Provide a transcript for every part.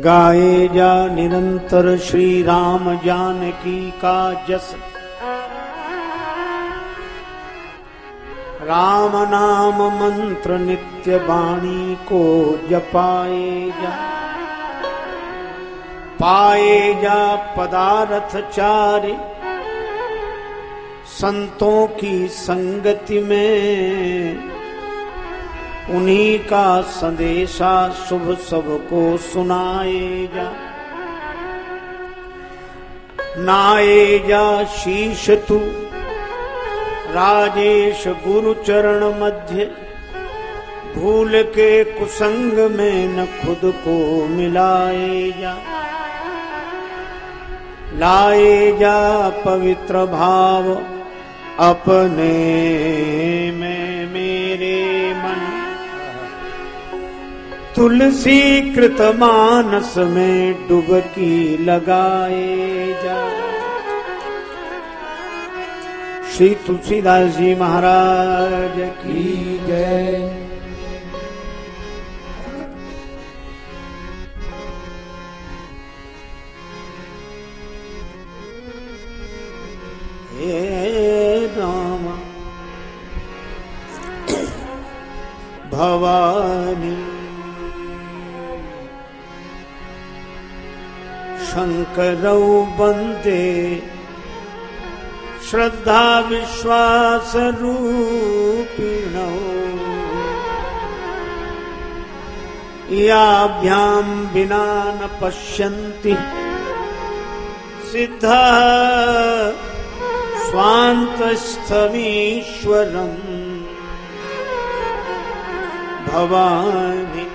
गाए जा निरंतर श्री राम जानकी का जस। राम नाम मंत्र नित्य वाणी को जपाए जा। पाए जा पदार्थ चारे संतों की संगति में। उन्हीं का संदेशा शुभ सबको सुनाए जा। नाए जा शीश तू राजेश गुरु चरण मध्य। भूल के कुसंग में न खुद को मिलाए जा। लाए जा पवित्र भाव अपने में मेरे मन। तुलसी कृत मानस में डुबकी लगाए जा। श्री तुलसीदास जी महाराज की जय। हे राम भवानी शंकरौ वंदे श्रद्धा विश्वास रूपिणौ। याभ्यां विना न पश्यन्ति सिद्धा स्वान्तस्थमीश्वरम्। भवानी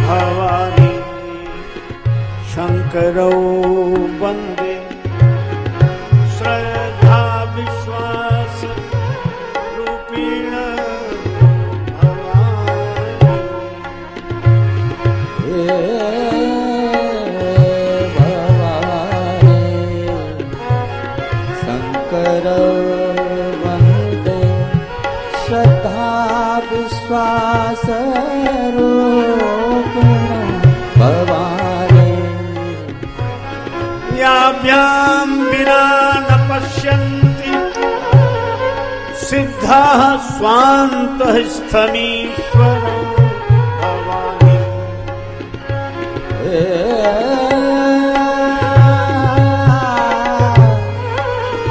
भवानी शंकरौ वंदे श्रद्धा विश्वास रूपिण। वंदे श्रद्धा विश्वास रूपिण भवानी। याभ्यां विना न पश्यन्ति सिद्धाः स्वान्तः स्थमीश्वरम्। भवानी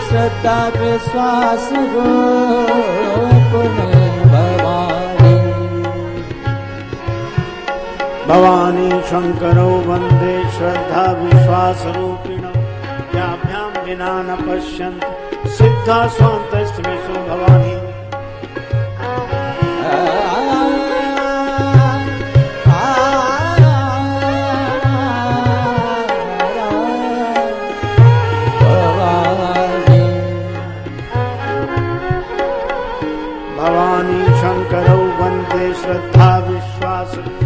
श्रद्धा विश्वास रूपिण भवानी। भवानी शंकरौ वंदे श्रद्धा विश्वास रूपिण। याभ्यां विना न पश्यन्ति सिद्धा स्वान्तस्थमीश्वरम्। भवानी भवानी शंकरौ वंदे श्रद्धा विश्वास रूपिण।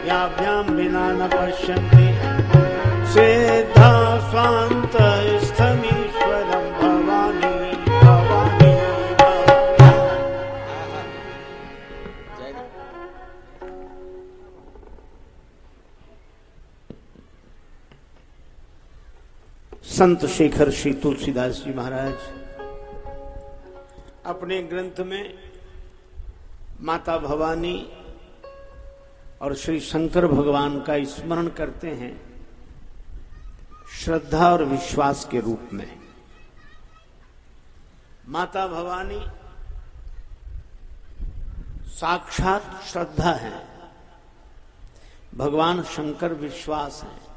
याभ्यां विना न पश्यन्ति सिद्धा स्वान्तस्थमीश्वरम्। भवानी भवानी संत शेखर श्री तुलसीदास जी महाराज अपने ग्रंथ में माता भवानी और श्री शंकर भगवान का स्मरण करते हैं श्रद्धा और विश्वास के रूप में। माता भवानी साक्षात श्रद्धा है, भगवान शंकर विश्वास है।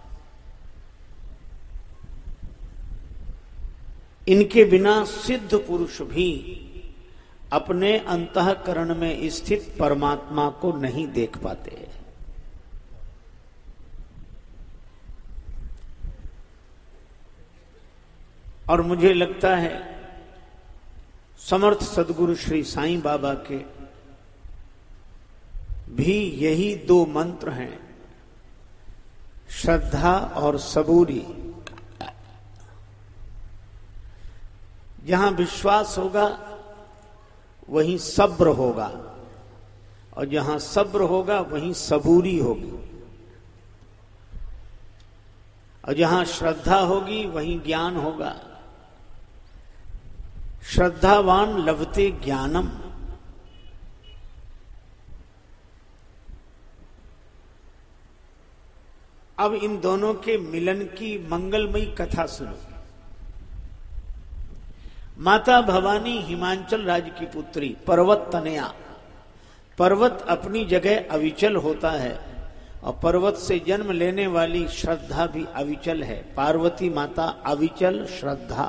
इनके बिना सिद्ध पुरुष भी अपने अंतःकरण में स्थित परमात्मा को नहीं देख पाते। और मुझे लगता है समर्थ सदगुरु श्री साईं बाबा के भी यही दो मंत्र हैं, श्रद्धा और सबूरी। जहां विश्वास होगा वहीं सब्र होगा, और जहां सब्र होगा वहीं सबूरी होगी, और जहां श्रद्धा होगी वहीं ज्ञान होगा। श्रद्धावान लभते ज्ञानम। अब इन दोनों के मिलन की मंगलमयी कथा सुनो। माता भवानी हिमांचल राज्य की पुत्री, पर्वत तनया। पर्वत अपनी जगह अविचल होता है, और पर्वत से जन्म लेने वाली श्रद्धा भी अविचल है। पार्वती माता अविचल श्रद्धा।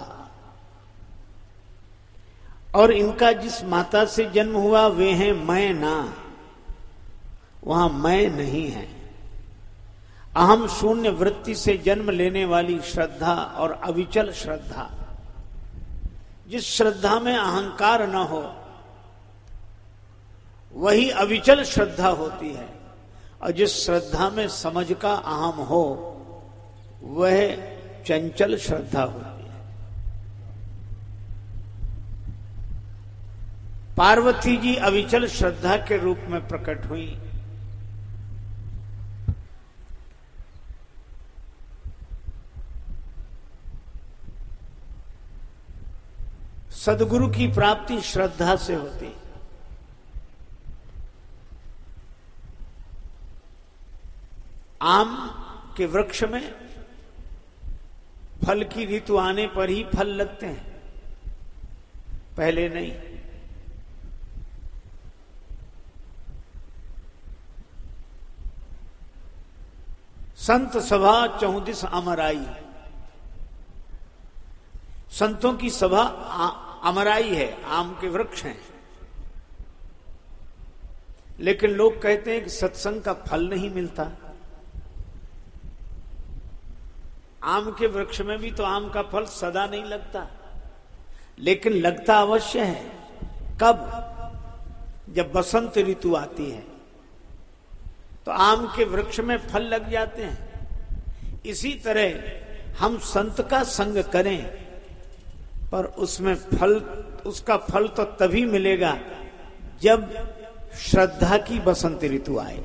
और इनका जिस माता से जन्म हुआ वे हैं मैं ना, वहां मैं नहीं है। अहम शून्य वृत्ति से जन्म लेने वाली श्रद्धा और अविचल श्रद्धा। जिस श्रद्धा में अहंकार न हो वही अविचल श्रद्धा होती है, और जिस श्रद्धा में समझ का अहम हो वह चंचल श्रद्धा होती है। पार्वती जी अविचल श्रद्धा के रूप में प्रकट हुई। सदगुरु की प्राप्ति श्रद्धा से होती। आम के वृक्ष में फल की ऋतु आने पर ही फल लगते हैं, पहले नहीं। संत सभा 34 अमराई। संतों की सभा अमराई है, आम के वृक्ष हैं। लेकिन लोग कहते हैं कि सत्संग का फल नहीं मिलता। आम के वृक्ष में भी तो आम का फल सदा नहीं लगता, लेकिन लगता अवश्य है। कब? जब बसंत ऋतु आती है तो आम के वृक्ष में फल लग जाते हैं। इसी तरह हम संत का संग करें, पर उसमें फल, उसका फल तो तभी मिलेगा जब श्रद्धा की बसंत ऋतु आए।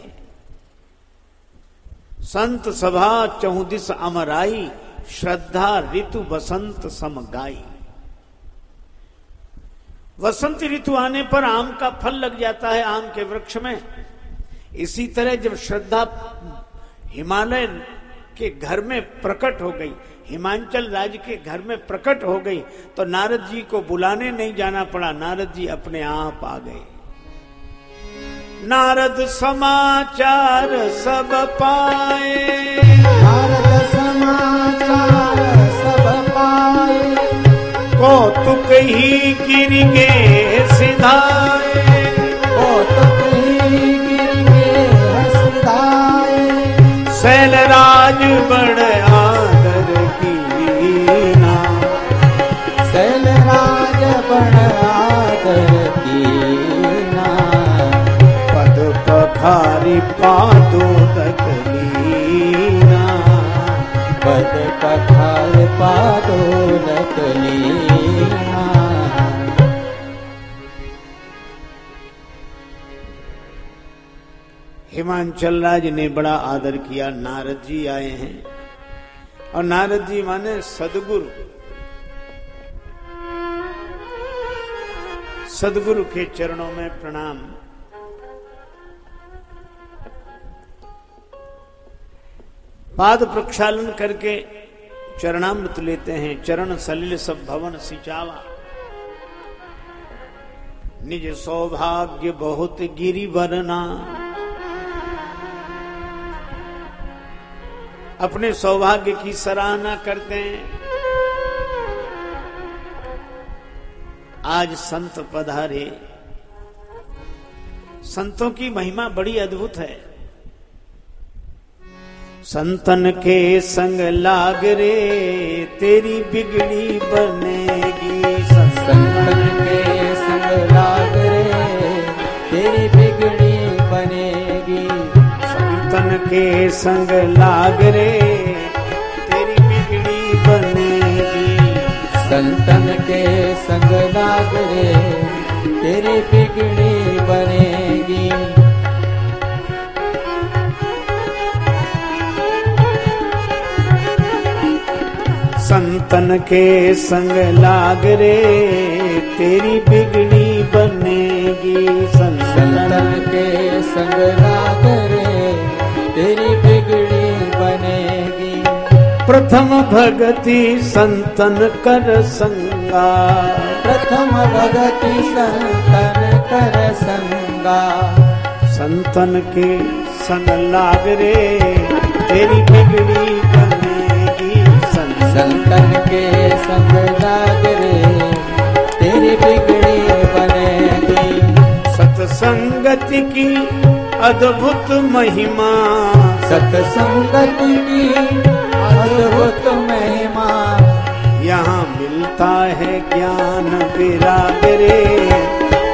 संत सभा 34 अमराई, श्रद्धा ऋतु बसंत सम गाई। वसंत ऋतु आने पर आम का फल लग जाता है आम के वृक्ष में। इसी तरह जब श्रद्धा हिमालय के घर में प्रकट हो गई, हिमांचल राज्य के घर में प्रकट हो गई, तो नारद जी को बुलाने नहीं जाना पड़ा, नारद जी अपने आप आ गए। नारद समाचार सब पाए, नारद समाचार सब पाए, कौतुक ही गिर गे सिधाए, कौतुक ही गिर गे सिधाए। शैलराज बड़ आदर कीना, शैलराज बड़ आदर कीना, पद पखारी पादोदक लीना, पद पखार पादोदक लीना। हिमांचल राज ने बड़ा आदर किया। नारद जी आए हैं, और नारद जी माने सदगुरु। सदगुरु के चरणों में प्रणाम। पाद प्रक्षालन करके चरणामृत लेते हैं। चरण सलिल सब भवन सिंचावा, निज सौभाग्य बहुत गिरि वरना। अपने सौभाग्य की सराहना करते हैं। आज संत पधारे। संतों की महिमा बड़ी अद्भुत है। संतन के संग लाग रे तेरी बिगड़ी बनेगी। संतन के संग लाग रे तेरी बिगड़ी बनेगी। संतन के संग लाग रे तेरी बिगड़ी बनेगी। संतन के संग लाग रे तेरी बिगड़ी बनेगी। संतन के संग लाग रे तेरी बिगड़ी बनेगी। संतन के संग लाग रे तेरी बिगड़ी बनेगी। प्रथम भगति संतन कर संगा। प्रथम भगति संतन कर संगा। संतन के संग लाग रे तेरी बिगड़ी बनेगी। संतन के संग लाग रे तेरी बिगड़ी बनेगी। सत्संगति की अद्भुत महिमा। सत्संगति की अद्भुत महिमा। यहाँ मिलता है ज्ञान विराग रे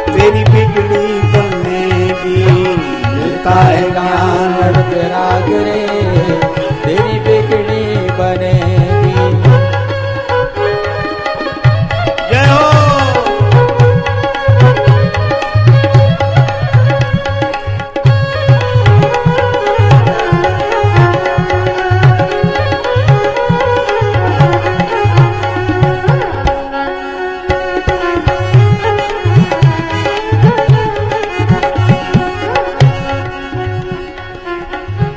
तेरी बिगड़ी बनेगी। मिलता है ज्ञान विराग रे तेरी बिगड़ी बनेगी। जय हो।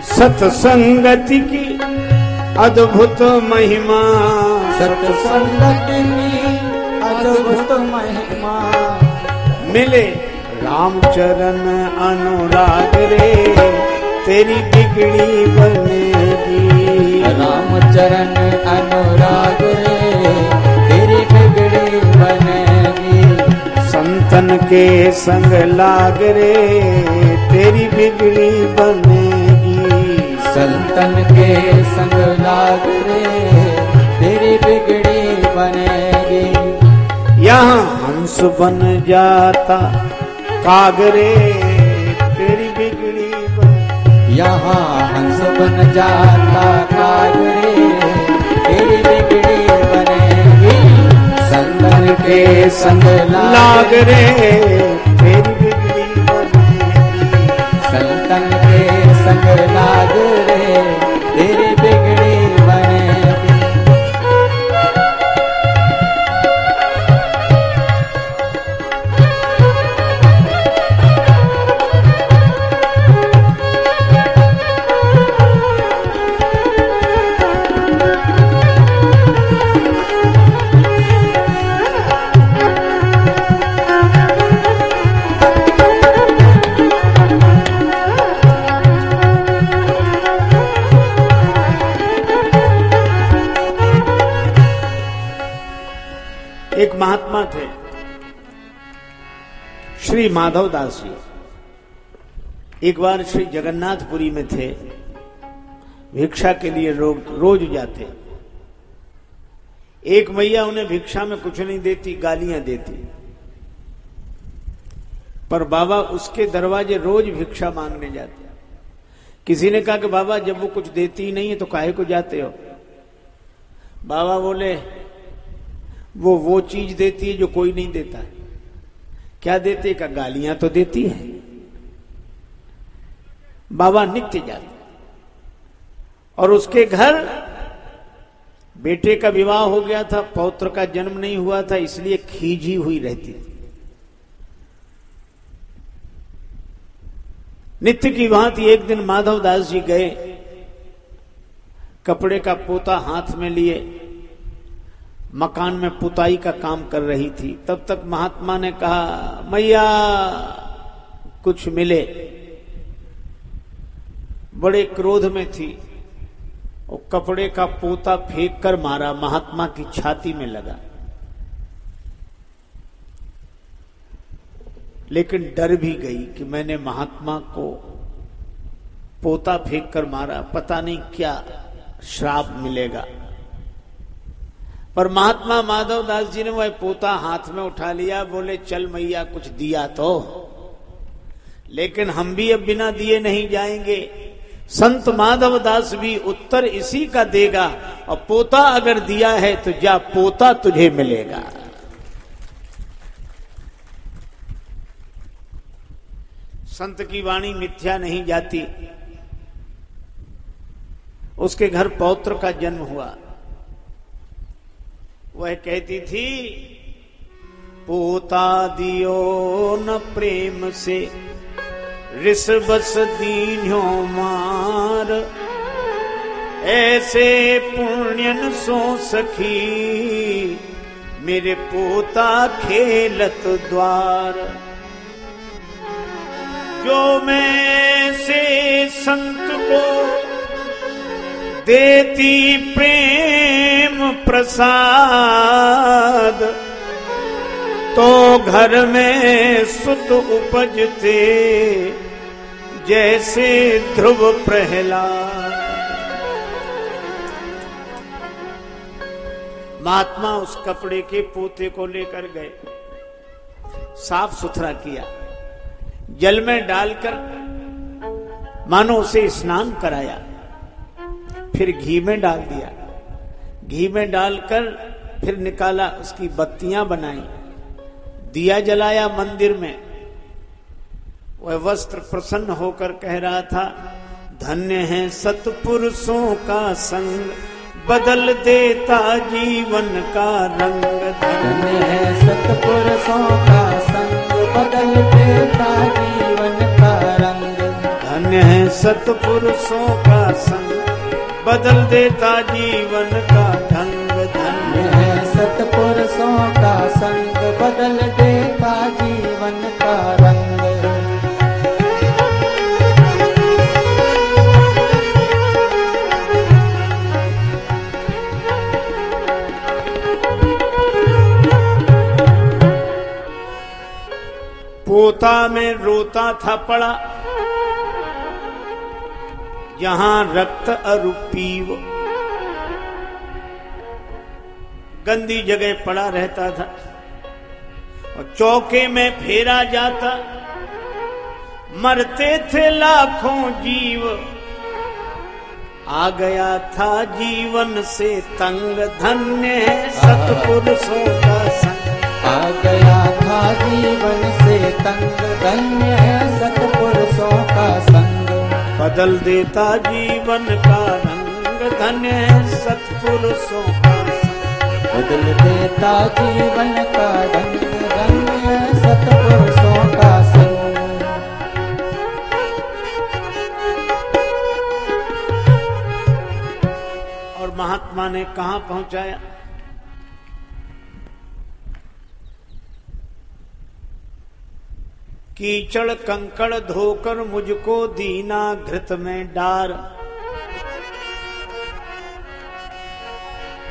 सत्संगति की अद्भुत महिमा। सत्संगति की अद्भुत महिमा। मिले रामचरण अनुराग रे तेरी बिगड़ी बनेगी। रामचरण अनुराग रे तेरी बिगड़ी बनेगी। संतन के संग लाग रे तेरी बिगड़ी बनेगी। संतन के संग लाग रे तेरी बिगड़ी बनेगी। यहाँ हंस बन जाता कागरे तेरी बिगड़ी बनेगी। यहाँ हंस बन जाता कागरे तेरी बिगड़ी बनेगी। संतन के संग लाग रे तेरी बिगड़ी बनेगी। संतन के संग लाग रे तेरी बिगड़ी बनेगी। एक महात्मा थे श्री माधव दास जी। एक बार श्री जगन्नाथपुरी में थे, भिक्षा के लिए रोज जाते। एक मैया उन्हें भिक्षा में कुछ नहीं देती, गालियां देती, पर बाबा उसके दरवाजे रोज भिक्षा मांगने जाते। किसी ने कहा कि बाबा जब वो कुछ देती ही नहीं है तो काहे को जाते हो? बाबा बोले वो चीज देती है जो कोई नहीं देता है। क्या देते? का गालियां तो देती है। बाबा नित्य जाते और उसके घर बेटे का विवाह हो गया था, पौत्र का जन्म नहीं हुआ था, इसलिए खींची हुई रहती थी। नित्य की भांति एक दिन माधव दास जी गए, कपड़े का पोता हाथ में लिए, मकान में पुताई का काम कर रही थी। तब तक महात्मा ने कहा, मैया कुछ मिले। बड़े क्रोध में थी, और कपड़े का पोता फेंक कर मारा, महात्मा की छाती में लगा। लेकिन डर भी गई कि मैंने महात्मा को पोता फेंक कर मारा, पता नहीं क्या श्राप मिलेगा। पर महात्मा माधव दास जी ने वह पोता हाथ में उठा लिया, बोले चल मैया कुछ दिया तो, लेकिन हम भी अब बिना दिए नहीं जाएंगे। संत माधव दास भी उत्तर इसी का देगा, और पोता अगर दिया है तो जा, पोता तुझे मिलेगा। संत की वाणी मिथ्या नहीं जाती। उसके घर पौत्र का जन्म हुआ। वह कहती थी, पोता दियो न प्रेम से, रिस बस दीन्यो मार, ऐसे पुण्यन सो सखी, मेरे पोता खेलत द्वार। जो मैं से संत को देती प्रेम प्रसाद, तो घर में सुत उपजते जैसे ध्रुव प्रहलाद। महात्मा उस कपड़े के पोते को लेकर गए, साफ सुथरा किया, जल में डालकर मानो उसे स्नान कराया, फिर घी में डाल दिया, घी में डालकर फिर निकाला, उसकी बत्तियां बनाई, दिया जलाया मंदिर में। वह वस्त्र प्रसन्न होकर कह रहा था, धन्य है सत्पुरुषों का संग, बदल देता जीवन का रंग। धन्य है सत्पुरुषों का संग, बदल देता जीवन का रंग। धन्य है सत्पुरुषों का संग, बदल देता जीवन का ढंग। धन्य है सत्पुरुषों का संग, बदल देता जीवन का रंग। पोता में रोता था पड़ा, जहां रक्त अरूपीव, गंदी जगह पड़ा रहता था और चौके में फेरा जाता, मरते थे लाखों जीव। आ गया था जीवन से तंग, धन्य है सत्पुरुषों का संग। आ गया था जीवन से तंग, धन्य है सत्पुरुषों का संग। बदल देता जीवन का रंग, धन्य है सत्पुरुषों का संग। बदल देता जीवन का रंग, धन्य है सत्पुरुषों का संग। और महात्मा ने कहां पहुंचाया? कीचड़ कंकड़ धोकर मुझको दीना घृत में डार।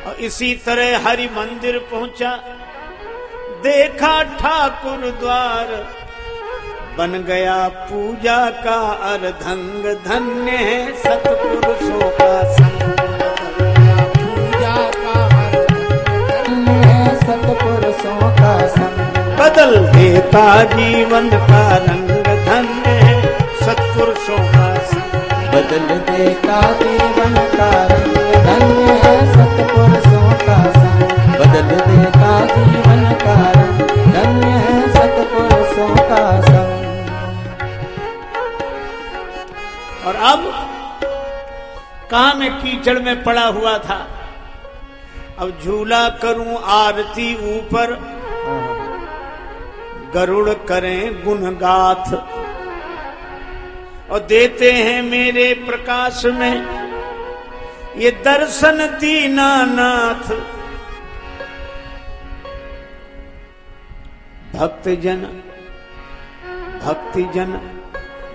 और इसी तरह हरि मंदिर पहुंचा, देखा ठाकुर द्वार, बन गया पूजा का अर्धंग। धन्य है सत्पुरुषों का संग, पूजा का अर्धंग। धन्य है सत्पुरुषों का संग, बदल देता जीवन का रंग। धन्य है सत्पुरुषों का संग, बदल देता जीवन का रंग। धन्य है सत्पुरुषों का संग, बदल देता जीवन का रंग। धन्य है सत्पुरुषों का संग। और अब कहां मैं कीचड़ में पड़ा हुआ था, अब झूला करूं आरती ऊपर, गरुड़ करें गुणगाथ। और देते हैं मेरे प्रकाश में ये दर्शन दीनानाथ। भक्तिजन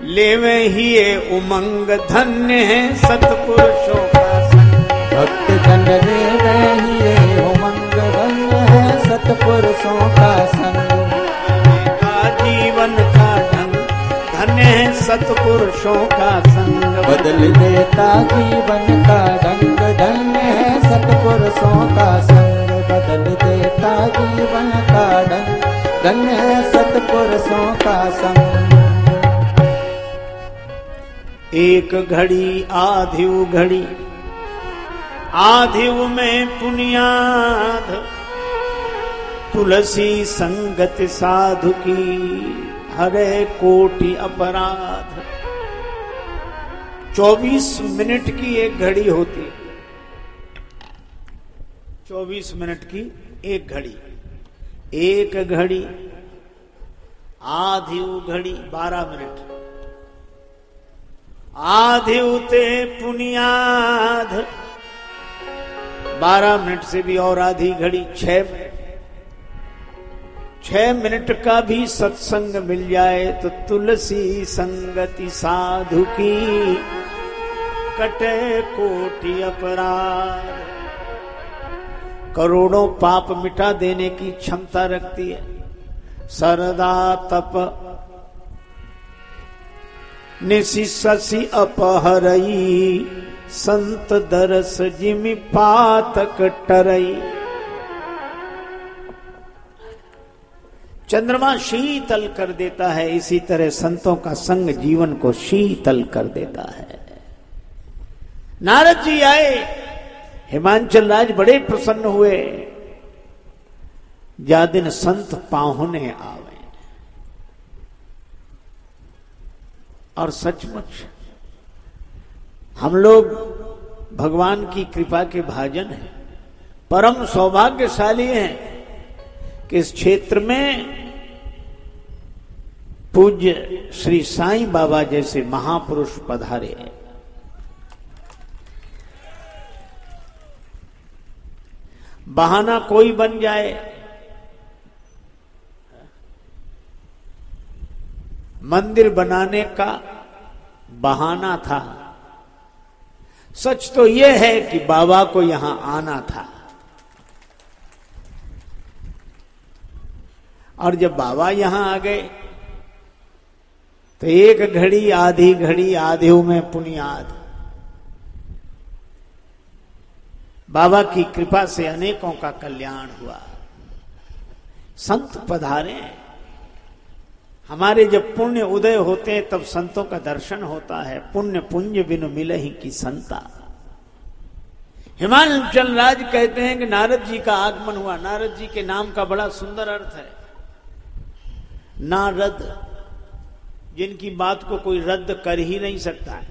लेवे ही ये उमंग। धन्य है सत्पुरुषों का संग, भक्तजन लेवे ही ये उमंग। धन्य है सत्पुरुषों का संग, जीवन का ढंग। धन्य है सत्पुरुषों का संग, बदल देता जीवन का ढंग। धन्य है सत्पुरुषों का संग, बदल देता जीवन का ढंग। धन्य है सत्पुरुषों का संग। एक घड़ी आधिव घड़ी, आधिव में पुनियाद, तुलसी संगत साधु की। हरे कोटि अपराध। 24 मिनट की एक घड़ी होती, 24 मिनट की एक घड़ी, एक घड़ी आधी घड़ी 12 मिनट, आधे उते पुनियाध 12 मिनट से भी और आधी घड़ी 6 मिनट का भी सत्संग मिल जाए तो तुलसी संगति साधु की कटे कोटि अपराध। करोड़ों पाप मिटा देने की क्षमता रखती है। सरदा तप निशिशि अपहरई, संत दरस जिमि पातक टरई। चंद्रमा शीतल कर देता है, इसी तरह संतों का संग जीवन को शीतल कर देता है। नारद जी आए, हिमांचल राज बड़े प्रसन्न हुए। जा दिन संत पाहुने आवे, और सचमुच हम लोग भगवान की कृपा के भाजन हैं, परम सौभाग्यशाली हैं कि इस क्षेत्र में पूज्य श्री साईं बाबा जैसे महापुरुष पधारे हैं। बहाना कोई बन जाए, मंदिर बनाने का बहाना था, सच तो यह है कि बाबा को यहां आना था। और जब बाबा यहां आ गए तो एक घड़ी आधे में पुनियाद। बाबा की कृपा से अनेकों का कल्याण हुआ। संत पधारे, हमारे जब पुण्य उदय होते हैं तब संतों का दर्शन होता है। पुण्य पुंज बिनु मिलहि की संता। हिमाचल राज कहते हैं कि नारद जी का आगमन हुआ। नारद जी के नाम का बड़ा सुंदर अर्थ है, नारद, जिनकी बात को कोई रद्द कर ही नहीं सकता है।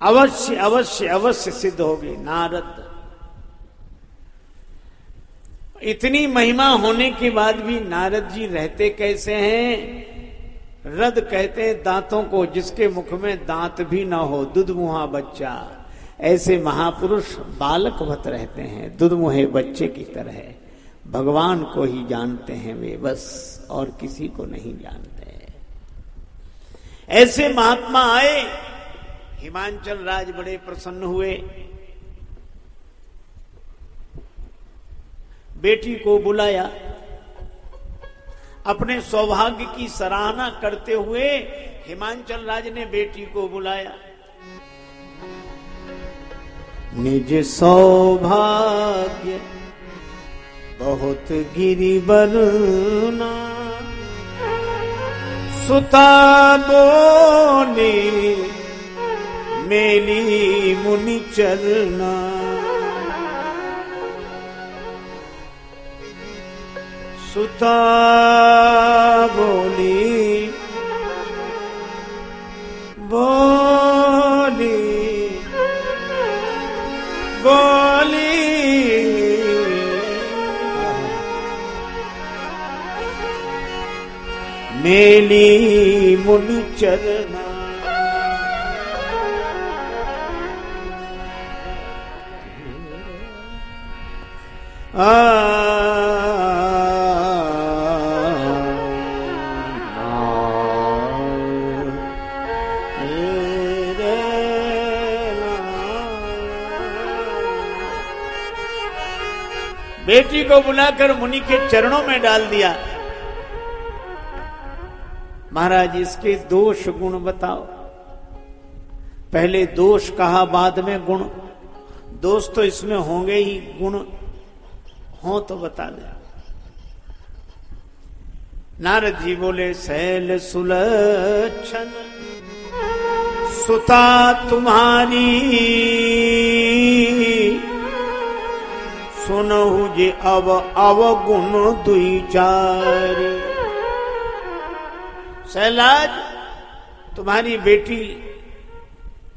अवश्य अवश्य अवश्य सिद्ध होगी। नारद, इतनी महिमा होने के बाद भी नारद जी रहते कैसे हैं? रद कहते हैं दांतों को, जिसके मुख में दांत भी ना हो, दुधमुहा बच्चा। ऐसे महापुरुष बालकवत रहते हैं, दुधमुहे बच्चे की तरह। भगवान को ही जानते हैं वे, बस और किसी को नहीं जानते। ऐसे महात्मा आए, हिमांचल राज बड़े प्रसन्न हुए। बेटी को बुलाया, अपने सौभाग्य की सराहना करते हुए हिमांचल राज ने बेटी को बुलाया। निज सौभाग्य बहुत गिरि बरना, सुता बोले मेली मुनि चलना। सुता बोली बोली बोली मेली मुनि चलना। बेटी को बुलाकर मुनि के चरणों में डाल दिया। महाराज, इसके दोष गुण बताओ। पहले दोष कहा, बाद में गुण। दोष तो इसमें होंगे ही, गुण हो तो बता दे। नारद जी बोले, शैल सुलक्षण सुता तुम्हारी, सुनहु जे अवगुण दुई चार। शैलाज, तुम्हारी बेटी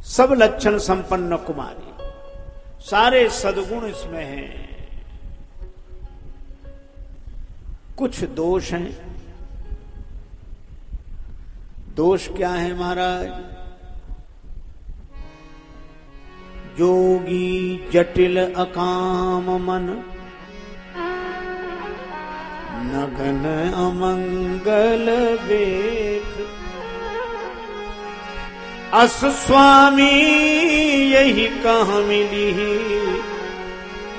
सब लक्षण संपन्न कुमारी, सारे सद्गुण इसमें हैं, कुछ दोष हैं। दोष क्या है महाराज? जोगी जटिल अकाम मन, नगन अमंगल वेख, अस स्वामी यही कह मिली,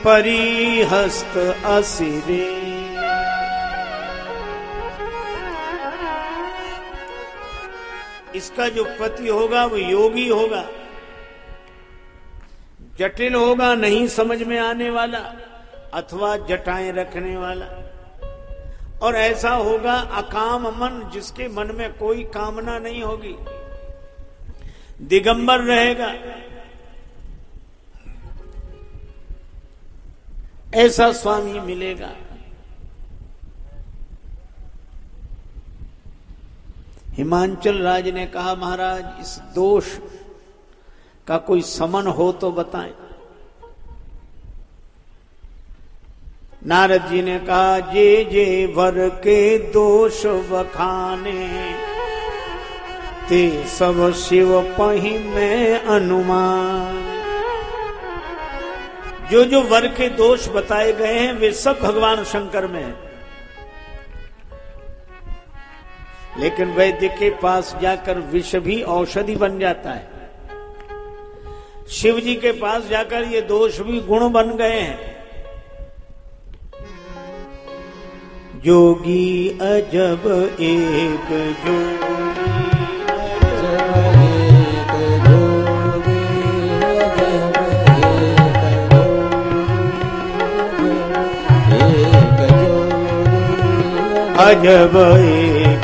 परिहस्त असिरे। इसका जो पति होगा वो योगी होगा, जटिल होगा, नहीं समझ में आने वाला, अथवा जटाएं रखने वाला, और ऐसा होगा अकाम मन, जिसके मन में कोई कामना नहीं होगी, दिगंबर रहेगा। ऐसा स्वामी मिलेगा। हिमांचल राज ने कहा, महाराज इस दोष का कोई समन हो तो बताएं। नारद जी ने कहा, जे जे वर के दोष बखाने, ते सब शिव पहि में अनुमान। जो जो वर के दोष बताए गए हैं वे सब भगवान शंकर में हैं। लेकिन वैद्य के पास जाकर विष भी औषधि बन जाता है, शिव जी के पास जाकर ये दोष भी गुण बन गए हैं। जोगी अजब एक जोगी, अजब एक जोगी, अजब एक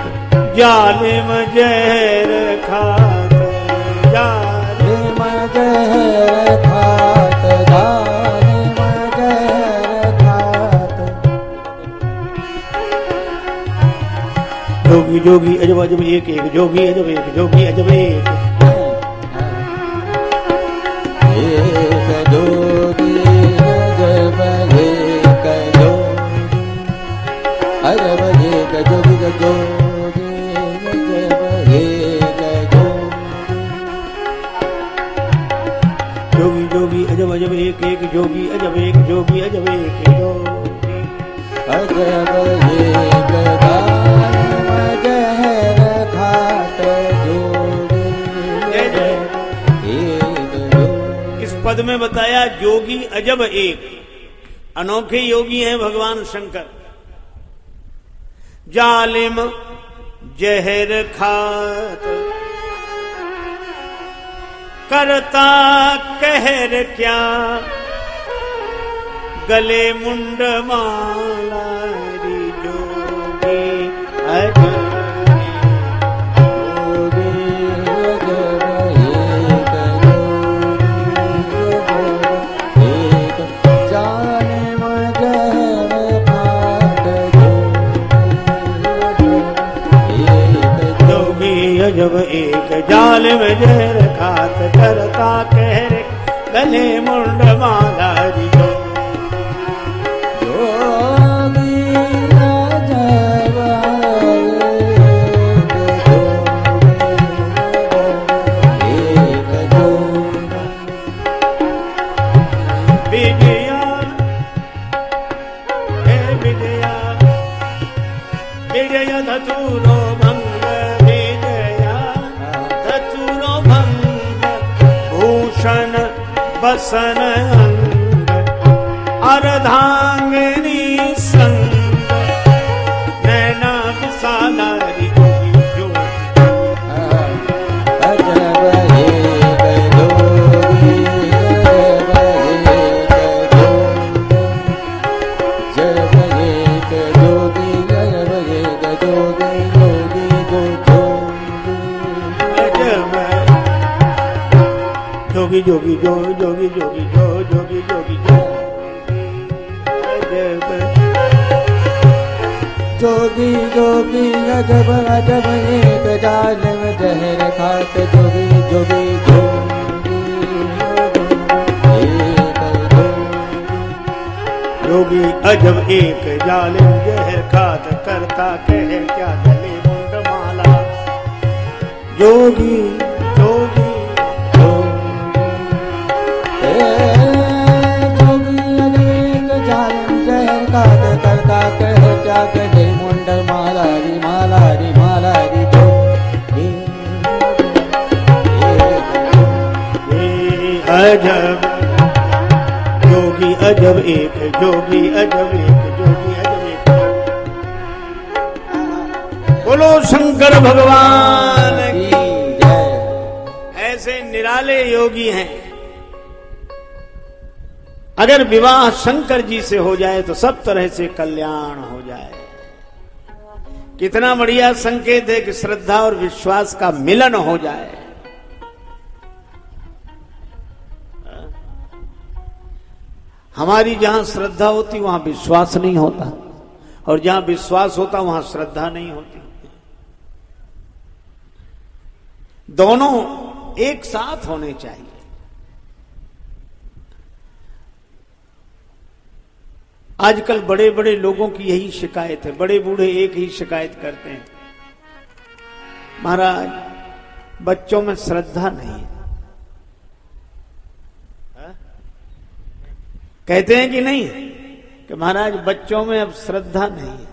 जालिम जहर खात, जालिम जहर खात, जालिम जहर खात। जोगी जोगी अजब अजब एक एक जोगी अजब एक जोगी अजब एक, एक जोगी अजब एक जोगी, अजब एक जोगी जोगी। जोगी जोगी अजब अजब एक एक जोगी अजब एक जोगी अजब एक जोगी, अजब एक जालिम जहर खात जोगी, इस पद में बताया जोगी अजब एक, अनोखे योगी हैं भगवान शंकर। जालिम जहर खात, करता कहर क्या, गले मुंड माला री जोगी अजब जब एक जालिम जहर खात, करता कहर गले मुंड माला री जोगी अजब एक जोगी। विजया हे विजया, विजय धतूरो बसन अंग, अर्धांगिनी संग, नैना विशाला री जोगी जोगी, अजब एक जोगी, अजब एक जोगी, जब एक जोगी, जोगी जोगी जोगी जो जोगी जोगी जो जोगी जोगी जो जोगी जोगी अजब अजब एक जालिम जहर खात जोगी जोगी जोगी अजब एक जालिम जहर खात करता कहर क्या गले मुंड माला जोगी जोगी जोगी अजब एक जालिम जहर खात करता कहर क्या गले मुंड माला री माला री माला री अजब जोगी अजब एक जोगी अजब एक जोगी अजब एक। बोलो शंकर भगवान की जय। ऐसे निराले योगी हैं। अगर विवाह शंकर जी से हो जाए तो सब तरह से कल्याण हो जाए। कितना बढ़िया संकेत है कि श्रद्धा और विश्वास का मिलन हो जाए। हमारी जहां श्रद्धा होती वहां विश्वास नहीं होता, और जहां विश्वास होता वहां श्रद्धा नहीं होती। दोनों एक साथ होने चाहिए। आजकल बड़े बड़े लोगों की यही शिकायत है। बड़े बूढ़े एक ही शिकायत करते हैं, महाराज बच्चों में श्रद्धा नहीं है। कहते हैं कि नहीं कि महाराज बच्चों में अब श्रद्धा नहीं है।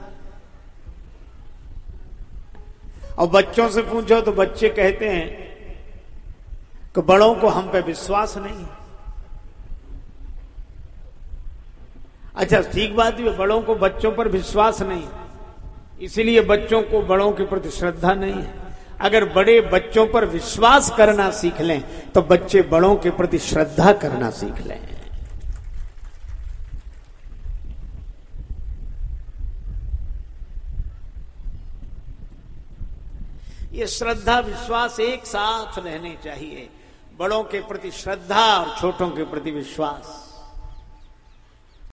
और बच्चों से पूछो तो बच्चे कहते हैं कि बड़ों को हम पे विश्वास नहीं है। अच्छा ठीक बात है, बड़ों को बच्चों पर विश्वास नहीं, इसीलिए बच्चों को बड़ों के प्रति श्रद्धा नहीं है। अगर बड़े बच्चों पर विश्वास करना सीख लें तो बच्चे बड़ों के प्रति श्रद्धा करना सीख लें। ये श्रद्धा विश्वास एक साथ रहने चाहिए। बड़ों के प्रति श्रद्धा और छोटों के प्रति विश्वास।